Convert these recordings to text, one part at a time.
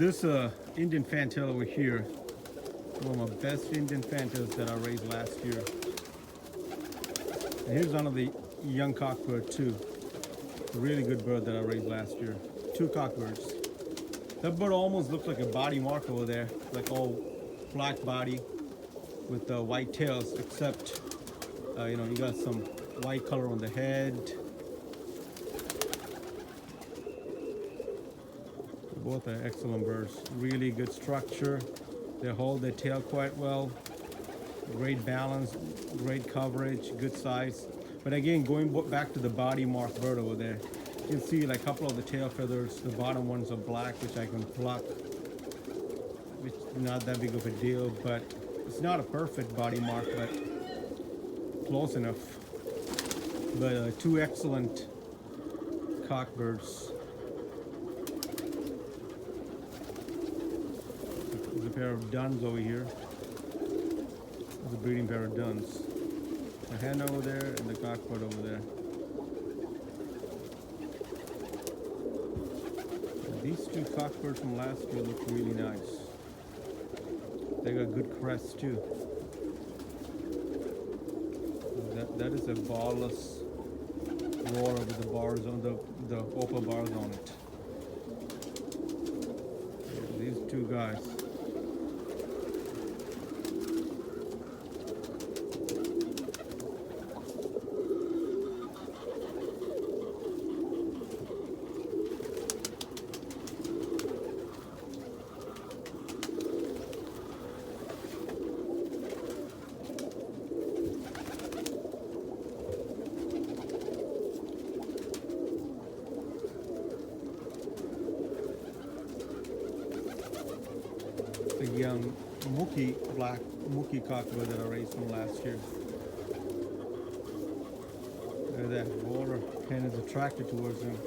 This Indian Fantail over here, one of my best Indian Fantails that I raised last year. And here's one of the young cockbird too. A really good bird that I raised last year. Two cockbirds. That bird almost looks like a body mark over there, like all black body with white tails, except you got some white color on the head. Both are excellent birds. Really good structure. They hold their tail quite well. Great balance, great coverage, good size. But again, going back to the body mark bird over there, you can see like a couple of the tail feathers. The bottom ones are black, which I can pluck, which is not that big of a deal, but it's not a perfect body mark, but close enough. But two excellent cockbirds. There's a pair of duns over here. There's a breeding pair of duns. The hen over there and the cockbird over there. These two cockbirds from last year look really nice. They got good crests too. That is a barless roar with the bars on the opal bars on it. Yeah, these two guys. The young black Mookie cockbird that I raised from last year. Look at that, water hen is attracted towards him.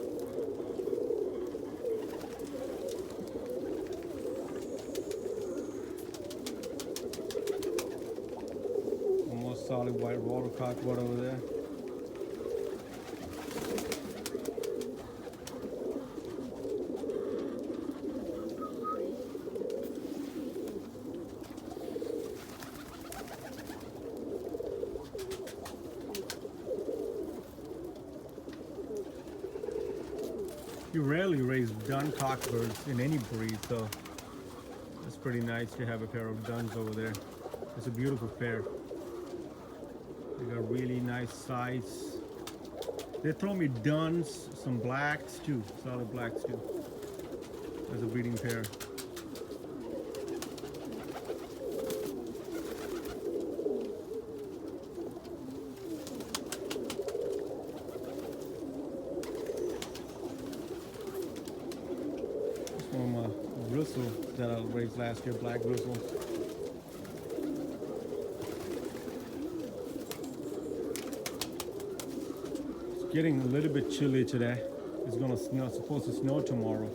Almost solid white water cockbird over there. You rarely raise dun cockbirds in any breed, so it's pretty nice to have a pair of duns over there. It's a beautiful pair. They got really nice size. They throw me duns, some blacks too, solid blacks too. As a breeding pair. From bristle that I raised last year, black bristle. It's getting a little bit chilly today. It's gonna snow, it's supposed to snow tomorrow.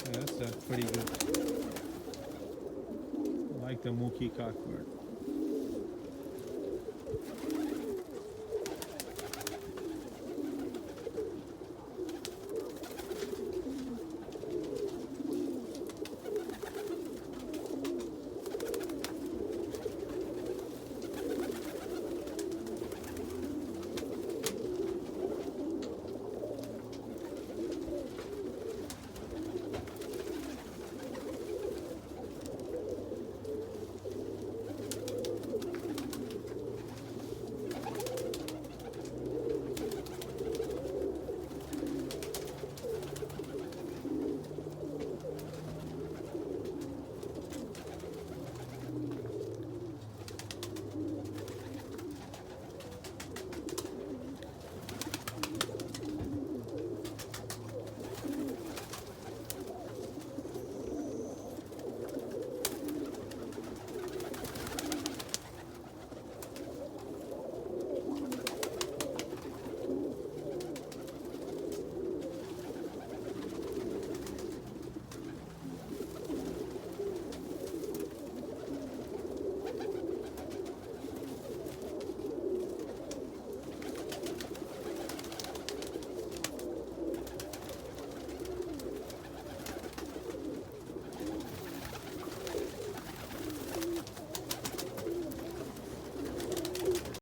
Yeah, that's pretty good. I like the Mookie cockbird.